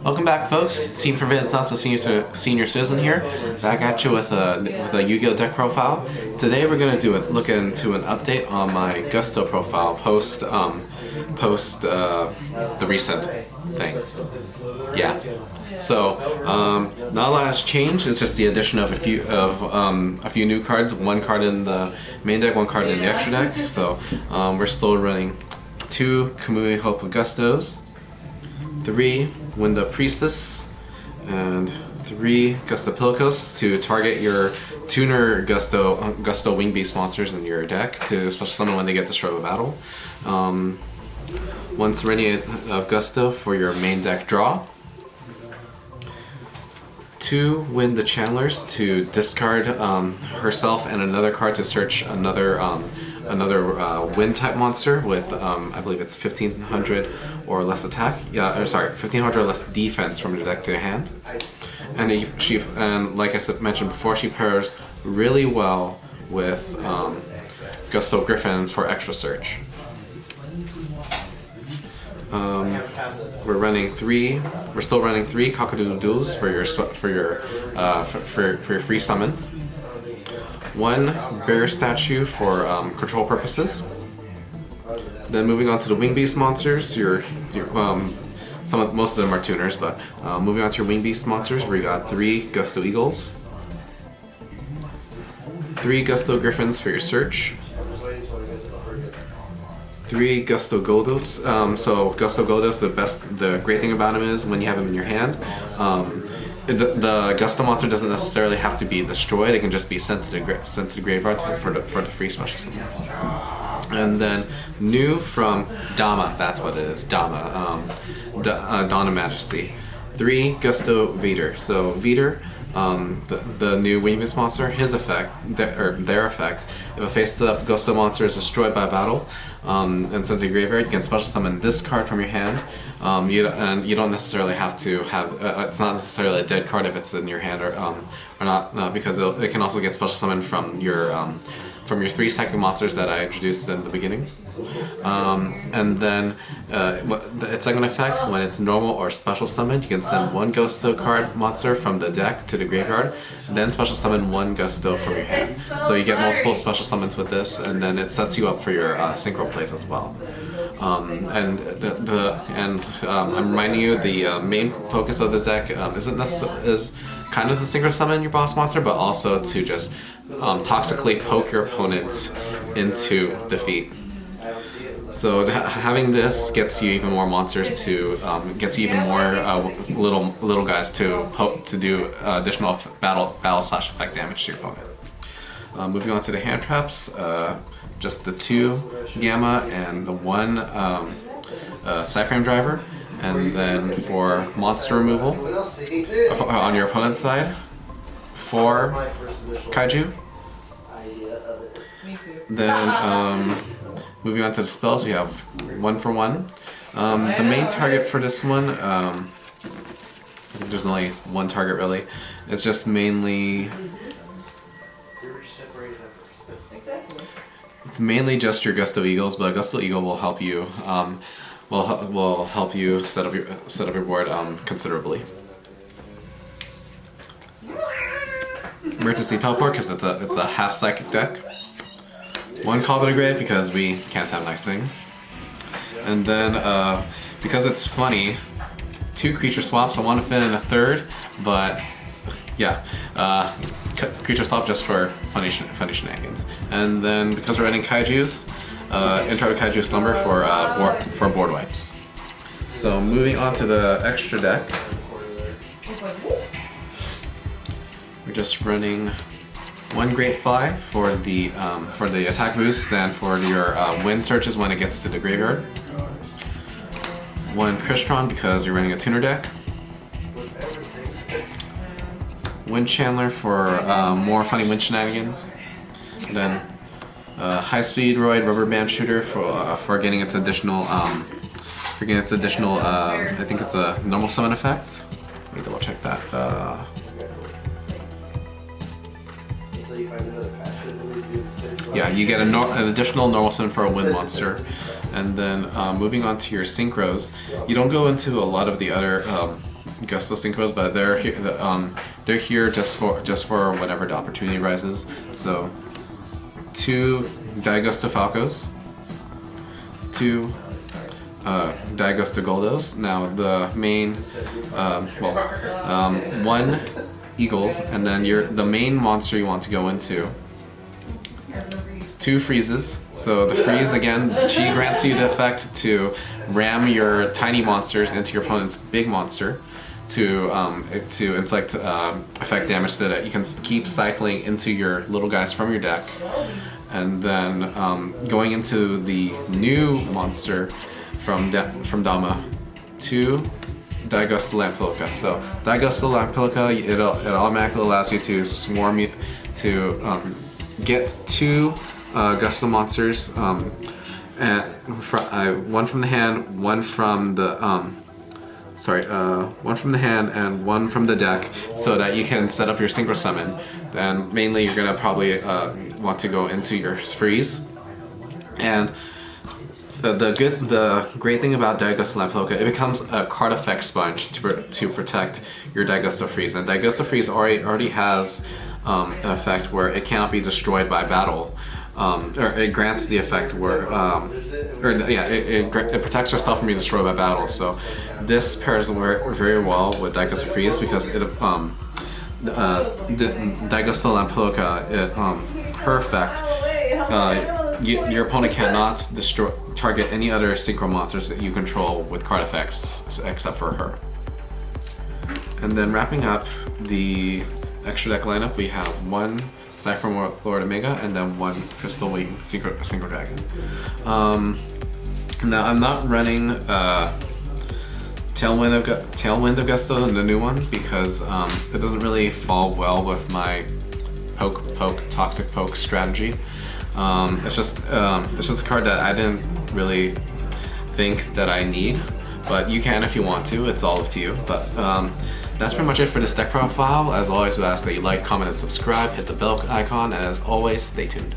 Welcome back, folks. Team for Vince, not so senior citizen here, back at you with a Yu-Gi-Oh deck profile. Today we're gonna look into an update on my Gusto profile post the recent thing. Yeah. So not a lot has changed. It's just the addition of a few new cards. One card in the main deck, one card in the extra deck. So we're still running 2 Kamui Hope Gustos, 3 Winda Priestess, and 3 Gusto Pilkos to target your tuner Gusto Wing Beast monsters in your deck to special summon when they get destroyed by battle. 1 Serenity of Gusto for your main deck draw. 2 Winda Channelers to discard herself and another card to search another wind type monster with I believe it's 1500 or less attack. Yeah, or sorry, 1500 or less defense from your deck to your hand. And like I mentioned before, she pairs really well with Gusto Griffin for extra search. We're still running 3 Cock-a-doodle-doos for your free summons. 1 bear statue for control purposes. Then moving on to the Wing Beast monsters, most of them are tuners, but moving on to your Wing Beast monsters, we got 3 Gusto Eagles, 3 Gusto Griffins for your search, 3 Gusto Goldos. So Gusto Goldos, the great thing about them is when you have them in your hand, the Gusto monster doesn't necessarily have to be destroyed. It can just be sent to the graveyard for the free special summon. And then new from Dama, that's what it is, Dama, Dawn of Majesty. 3 Gusto Vader. So Vader, the new Wing Beast monster, his effect, their effect, if a face-up Gusto monster is destroyed by battle and sent to the graveyard, you can special summon this card from your hand. You don't necessarily have to have. It's not necessarily a dead card if it's in your hand or not, because it can also get special summoned from your 3 psychic monsters that I introduced in the beginning. And then its second effect, when it's normal or special summoned, you can send 1 Gusto card monster from the deck to the graveyard, then special summon 1 Gusto from your hand. So you get multiple special summons with this, and then it sets you up for your synchro plays as well. I'm reminding you, the main focus of this deck is kind of to synchro summon your boss monster, but also to just toxically poke your opponents into defeat. So having this gets you even more monsters gets you even more little guys to do additional battle/effect damage to your opponent. Moving on to the hand traps, just the 2 Gamma and the 1 Cyframe Driver, and then for monster removal on your opponent's side, 4 Kaiju. Then moving on to the spells, we have 1 for 1. The main target for this one, there's only 1 target really. It's just mainly just your Gusto Eagles, but Gusto Eagle will help you will help you set up your board considerably. Emergency Teleport, because it's a half psychic deck. 1 Call to the Grave, because we can't have nice things. And then because it's funny, 2 creature swaps. I want to fit in a 3rd, but yeah, creature swap just for funny shenanigans. And then because we're running Kaijus, Intro to Kaiju Slumber for board wipes. So moving on to the extra deck, we're just running 1 Great Fly for the attack boost and for your wind searches when it gets to the graveyard. 1 Crystron because you're running a tuner deck. Wind Chandler for more funny wind shenanigans. And then High Speed Roid Rubber Band Shooter for getting its additional I think it's a normal summon effect. Let me double check that. Yeah, you get an additional normal summon for a wind monster. And then moving on to your synchros, you don't go into a lot of the other Gusto Synchros, but they're here just for whenever the opportunity rises. So 2 Daigusto Falcos, 2 Daigusto Goldos. Now the main, 1 Eagles, and then the main monster you want to go into. 2 freezes. So the freeze again, she grants you the effect to ram your tiny monsters into your opponent's big monster to inflict effect damage so that you can keep cycling into your little guys from your deck. And then going into the new monster from Dama, 2 Daigusto Lampeluca. So Daigusto Lampeluca, it automatically allows you to swarm you to get 2 Gusto monsters, and one from the hand, one from the one from the hand and one from the deck, so that you can set up your synchro summon. Then mainly you're gonna probably want to go into your freeze. And the great thing about Daigusto Lampeluca, it becomes a card effect sponge to protect your Daigusto freeze. And Daigusto freeze already has an effect where it cannot be destroyed by battle. Or it grants the effect where, it protects yourself from being destroyed by battle. So this pairs very well with Daigusto Freeze because the Daigusto Lampeluca, her effect, your opponent cannot target any other synchro monsters that you control with card effects except for her. And then wrapping up the extra deck lineup, we have 1 Cypher Lord Omega, and then 1 Crystal Wing Synchro Dragon. Now I'm not running Tailwind of Gusto, the new one, because it doesn't really fall well with my toxic poke strategy. It's just a card that I didn't really think that I need, but you can if you want to. It's all up to you. But that's pretty much it for this deck profile. As always, we ask that you like, comment, and subscribe. Hit the bell icon, and as always, stay tuned.